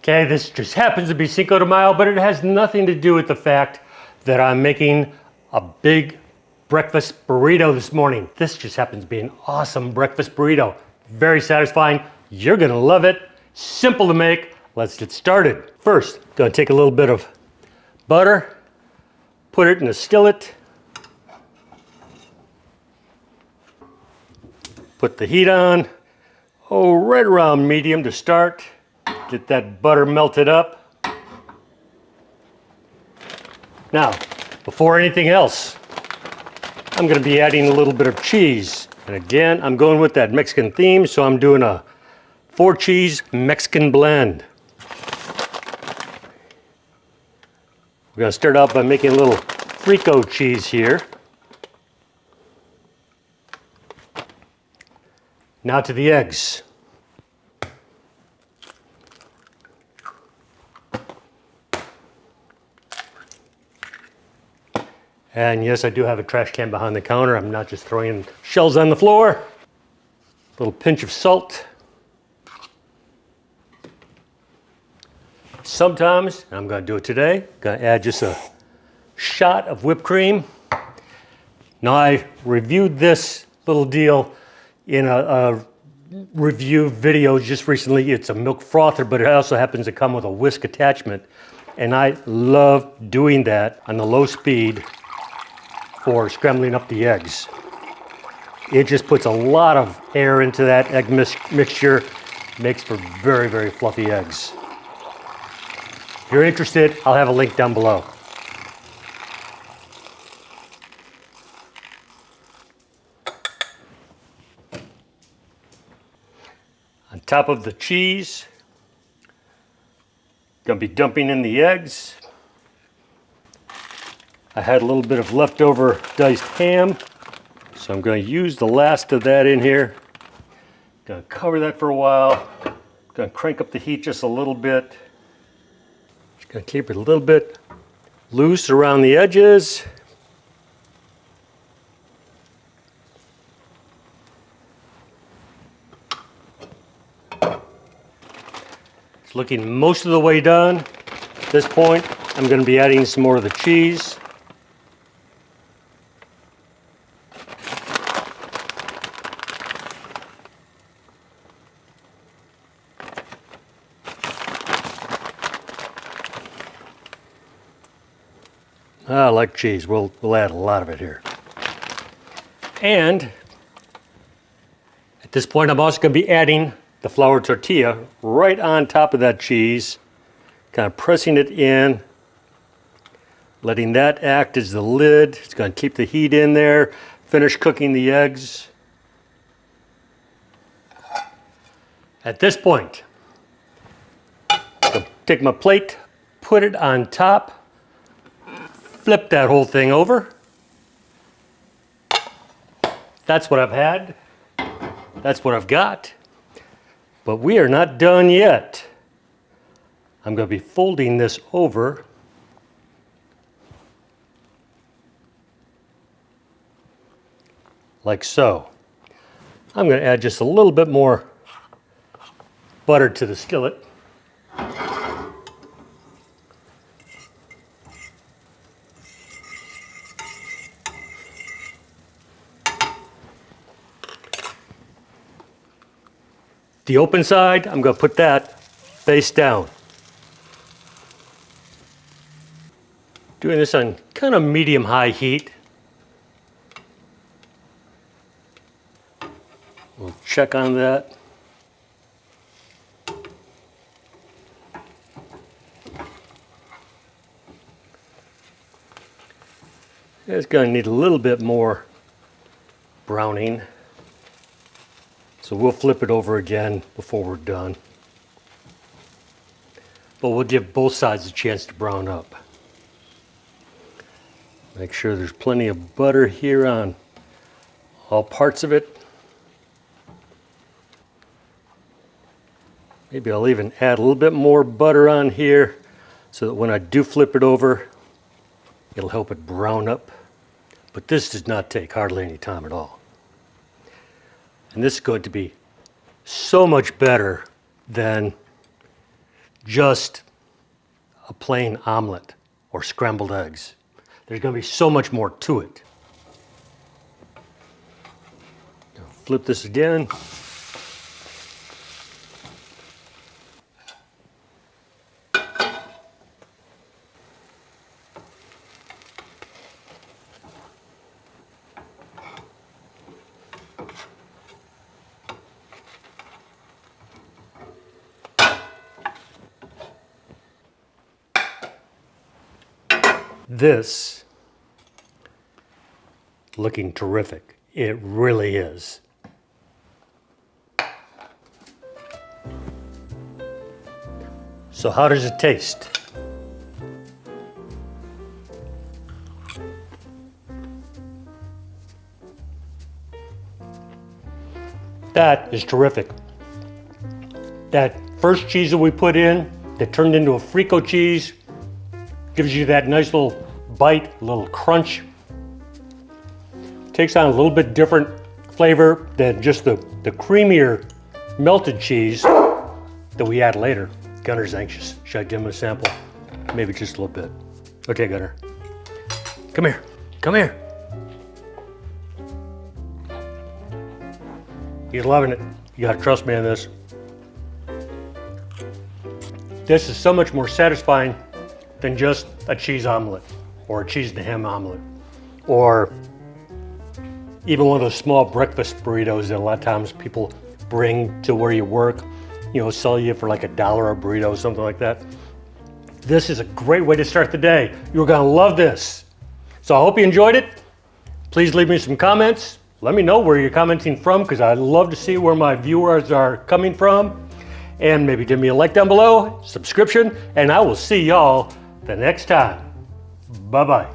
Okay, this just happens to be Cinco de Mayo, but it has nothing to do with the fact that I'm making a big breakfast burrito this morning. This just happens to be an awesome breakfast burrito. Very satisfying. You're gonna love it. Simple to make. Let's get started. First, gonna take a little bit of butter, put it in a skillet, put the heat on, right around medium to start. Get that butter melted up. Now, before anything else, I'm gonna be adding a little bit of cheese. And again, I'm going with that Mexican theme, so I'm doing a 4-cheese Mexican blend. We're gonna start out by making a little frico cheese here. Now to the eggs. And yes, I do have a trash can behind the counter. I'm not just throwing shells on the floor. A little pinch of salt. Sometimes, and I'm gonna do it today, gonna add just a shot of whipped cream. Now I reviewed this little deal in a review video just recently. It's a milk frother, but it also happens to come with a whisk attachment. And I love doing that on the low speed for scrambling up the eggs. It just puts a lot of air into that egg mixture, makes for very, very fluffy eggs. If you're interested, I'll have a link down below. On top of the cheese, gonna be dumping in the eggs. I had a little bit of leftover diced ham, so I'm going to use the last of that in here. Gonna cover that for a while. Gonna crank up the heat just a little bit. Just gonna keep it a little bit loose around the edges. It's looking most of the way done. At this point, I'm going to be adding some more of the cheese. I like cheese. We'll add a lot of it here. And at this point, I'm also going to be adding the flour tortilla right on top of that cheese, kind of pressing it in, letting that act as the lid. It's going to keep the heat in there, finish cooking the eggs. At this point, I'll take my plate, put it on top, flip that whole thing over. That's what I've had. That's what I've got. But we are not done yet. I'm going to be folding this over. Like so. I'm going to add just a little bit more butter to the skillet. The open side, I'm going to put that face down. Doing this on kind of medium-high heat. We'll check on that. It's going to need a little bit more browning. So we'll flip it over again before we're done. But we'll give both sides a chance to brown up. Make sure there's plenty of butter here on all parts of it. Maybe I'll even add a little bit more butter on here so that when I do flip it over, it'll help it brown up. But this does not take hardly any time at all. And this is going to be so much better than just a plain omelet or scrambled eggs. There's going to be so much more to it. Flip this again. This looking terrific. It really is. So how does it taste? That is terrific. That first cheese that we put in, that turned into a frico cheese, gives you that nice little bite, a little crunch. Takes on a little bit different flavor than just the creamier melted cheese that we add later. Gunner's anxious. Should I give him a sample? Maybe just a little bit. Okay, Gunner. Come here. Come here. He's loving it. You gotta trust me on this. This is so much more satisfying than just a cheese omelet or a cheese and ham omelet or even one of those small breakfast burritos that a lot of times people bring to where you work, you know, sell you for like $1 a burrito, something like that. This is a great way to start the day. You're gonna love this. So I hope you enjoyed it. Please leave me some comments. Let me know where you're commenting from because I'd love to see where my viewers are coming from. And maybe give me a like down below, subscription, and I will see y'all the next time. Bye-bye.